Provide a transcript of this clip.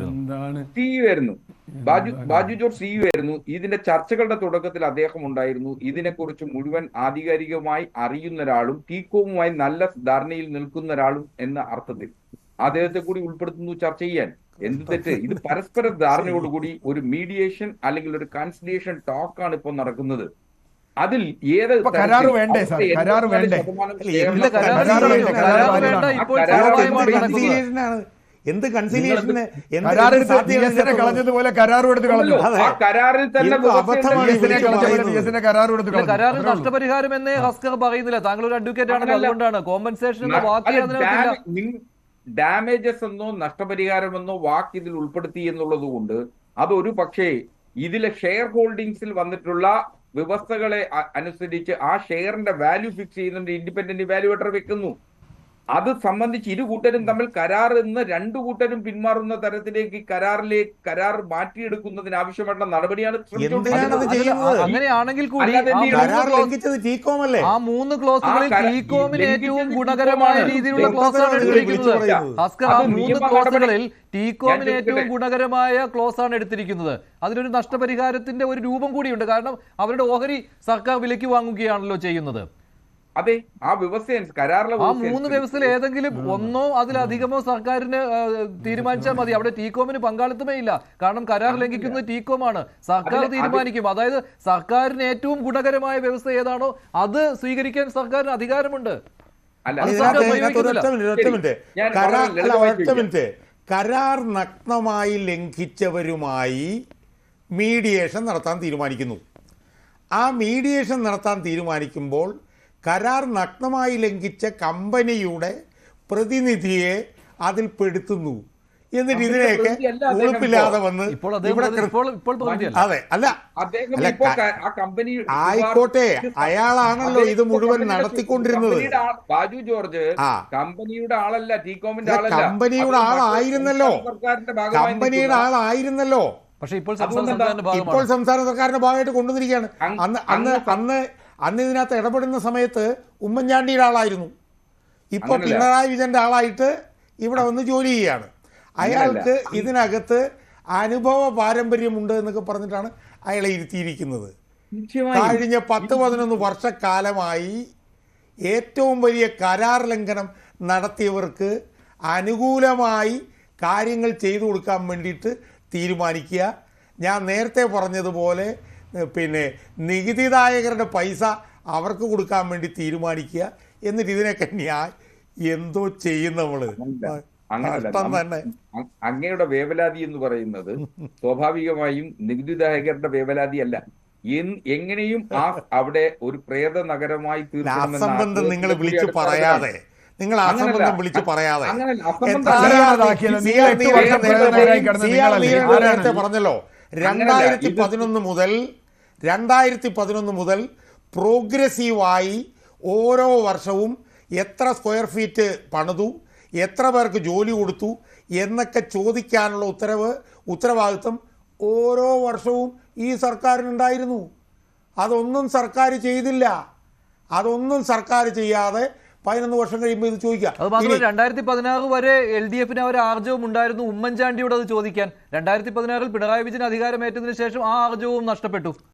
എന്താണ് സിഇഒ ആയിരുന്നു. Baju George CEO ആയിരുന്നു. ഇതിന്റെ ചർച്ചകളുടെ തുടക്കത്തിൽ അദ്ദേഹം ഉണ്ടായിരുന്നു. ഇതിനെക്കുറിച്ച് മുഴുവൻ ആധികാരികമായി അറിയുന്ന ഒരാളും ടീകോമുമായി നല്ല ധാരണയിൽ നിൽക്കുന്ന ഒരാളും എന്ന അർത്ഥത്തിൽ അദ്ദേഹത്തെ കൂടി ഉൾപ്പെടുത്തുന്നു ചർച്ച ചെയ്യാൻ. എന്ത് തെറ്റ്? ഇത് പരസ്പര ധാരണയോടുകൂടി ഒരു മീഡിയേഷൻ അല്ലെങ്കിൽ ഒരു കൺസിലിയേഷൻ ടോക്കാണ് ഇപ്പോൾ നടക്കുന്നത്. അതിൽ ഏത് കരാറ് വേണ്ടേ സാർ? കരാറ് വേണ്ടേ? എന്ത് കൺസിലിയേഷന് കളഞ്ഞതുപോലെ കരാറും എടുത്ത് കളഞ്ഞു. കരാറിൽ തന്നെ കരാറിൽ നഷ്ടപരിഹാരം എന്നേ ഹസ്കർ പറയുന്നില്ല. താങ്കൾ ഒരു അഡ്വക്കേറ്റ് ആണല്ലോ, അതുകൊണ്ടാണ് കോമ്പൻസേഷൻ എന്ന വാക്ക് ഡാമേജസ് എന്നോ നഷ്ടപരിഹാരമെന്നോ വാക്ക് ഇതിൽ ഉൾപ്പെടുത്തി എന്നുള്ളത് കൊണ്ട് അതൊരു പക്ഷേ ഇതിലെ ഷെയർ ഹോൾഡിങ്സിൽ വന്നിട്ടുള്ള വ്യവസ്ഥകളെ അനുസരിച്ച് ആ ഷെയറിന്റെ വാല്യൂ ഫിക്സ് ചെയ്യുന്നുണ്ട്, ഇൻഡിപെൻഡന്റ് വാല്യുവേറ്റർ വെക്കുന്നു. അത് സംബന്ധിച്ച് ഇരു കൂട്ടരും തമ്മിൽ കരാർ എന്ന് രണ്ടു കൂട്ടരും പിന്മാറുന്ന തരത്തിലേക്ക് കരാർ മാറ്റിയെടുക്കുന്നതിന് ആവശ്യമായിട്ടുള്ള നടപടിയാണ്. അങ്ങനെയാണെങ്കിൽ കൂടി ആ 3 ക്ലോസുകളിൽ ടീകോമിന് ഏറ്റവും ഗുണകരമായ രീതിയിലുള്ള ക്ലോസാണ് എടുത്തിരിക്കുന്നത്. ഹസ്കർ, ആ 3 ക്ലോസുകളിൽ ടീകോമിന് ഏറ്റവും ഗുണകരമായ ക്ലോസ് ആണ് എടുത്തിരിക്കുന്നത്. അതിനൊരു നഷ്ടപരിഹാരത്തിന്റെ ഒരു രൂപം കൂടിയുണ്ട്. കാരണം അവരുടെ ഓഹരി സർക്കാർ വിലയ്ക്ക് വാങ്ങുകയാണല്ലോ ചെയ്യുന്നത്. അതെ, ആ വ്യവസ്ഥ കരാറിലെ ആ 3 വ്യവസ്ഥയിൽ ഏതെങ്കിലും ഒന്നോ അതിലധികമോ സർക്കാരിന് തീരുമാനിച്ചാൽ മതി. അവിടെ ടീകോമിന് പങ്കാളിത്തമേ ഇല്ല. കാരണം കരാർ ലംഘിക്കുന്നത് ടീകോമാണ്. സർക്കാർ തീരുമാനിക്കും. അതായത് സർക്കാരിന് ഏറ്റവും ഗുണകരമായ വ്യവസ്ഥ ഏതാണോ അത് സ്വീകരിക്കാൻ സർക്കാരിന് അധികാരമുണ്ട്. കരാർ നഗ്നമായി ലംഘിച്ചവരുമായി മീഡിയേഷൻ നടത്താൻ തീരുമാനിക്കുന്നു. ആ മീഡിയേഷൻ നടത്താൻ തീരുമാനിക്കുമ്പോൾ കരാർ നഗ്നമായി ലംഘിച്ച കമ്പനിയുടെ പ്രതിനിധിയെ അതിൽ പെടുത്തുന്നു. എന്നിട്ട് ഇതിനെയൊക്കെ ഉറപ്പില്ലാതെ വന്ന് അതെ അല്ല ആയിക്കോട്ടെ, അയാളാണല്ലോ ഇത് മുഴുവൻ നടത്തിക്കൊണ്ടിരുന്നത്. ബാജു ജോർജ് കമ്പനിയുടെ ആളല്ല, ടീകോമിന്റെ ആളല്ല. കമ്പനിയുടെ ആളായിരുന്നല്ലോ, കമ്പനിയുടെ ആളായിരുന്നല്ലോ. പക്ഷെ ഇപ്പോൾ സംസ്ഥാന സർക്കാരിന്റെ ഭാഗമായിട്ട് കൊണ്ടുവന്നിരിക്കുകയാണ്. അന്ന് ഇതിനകത്ത് ഇടപെടുന്ന സമയത്ത് ഉമ്മൻചാണ്ടിയുടെ ആളായിരുന്നു. ഇപ്പൊ പിണറായി വിജയന്റെ ആളായിട്ട് ഇവിടെ വന്ന് ജോലി ചെയ്യുകയാണ്. അയാൾക്ക് ഇതിനകത്ത് അനുഭവ പാരമ്പര്യമുണ്ട് എന്നൊക്കെ പറഞ്ഞിട്ടാണ് അയാളെ ഇരുത്തിയിരിക്കുന്നത്. കഴിഞ്ഞ 10-11 വർഷക്കാലമായി ഏറ്റവും വലിയ കരാർ ലംഘനം നടത്തിയവർക്ക് അനുകൂലമായി കാര്യങ്ങൾ ചെയ്തു കൊടുക്കാൻ വേണ്ടിയിട്ട് തീരുമാനിക്കുക. ഞാൻ നേരത്തെ പറഞ്ഞതുപോലെ നികുതിദായകരുടെ പൈസ അവർക്ക് കൊടുക്കാൻ വേണ്ടി തീരുമാനിക്കുക. എന്നിട്ട് ഇതിനൊക്കെ എന്തോ ചെയ്യും നമ്മള്. അങ്ങയുടെ വേവലാതി എന്ന് പറയുന്നത് സ്വാഭാവികമായും നികുതിദായകരുടെ വേവലാതി അല്ല. എങ്ങനെയും അവിടെ ഒരു പ്രേത നഗരമായി അസംബന്ധം നിങ്ങൾ വിളിച്ചു പറയാതെ നേരത്തെ പറഞ്ഞല്ലോ, 2011 മുതൽ പ്രോഗ്രസീവായി ഓരോ വർഷവും എത്ര സ്ക്വയർ ഫീറ്റ് പണിതു, എത്ര പേർക്ക് ജോലി കൊടുത്തു എന്നൊക്കെ ചോദിക്കാനുള്ള ഉത്തരവാദിത്വം ഓരോ വർഷവും ഈ സർക്കാരിനുണ്ടായിരുന്നു. അതൊന്നും സർക്കാർ ചെയ്തില്ല. അതൊന്നും സർക്കാർ ചെയ്യാതെ 11 വർഷം കഴിയുമ്പോൾ ഇത് ചോദിക്കാം. അത് മാത്രമല്ല 2016 വരെ LDFന് ഒരു ആർജവും ഉണ്ടായിരുന്നു ഉമ്മൻചാണ്ടിയോട് അത് ചോദിക്കാൻ. 2016 പിണറായി വിജയൻ അധികാരമേറ്റതിനു ശേഷം ആ ആർജവും നഷ്ടപ്പെട്ടു.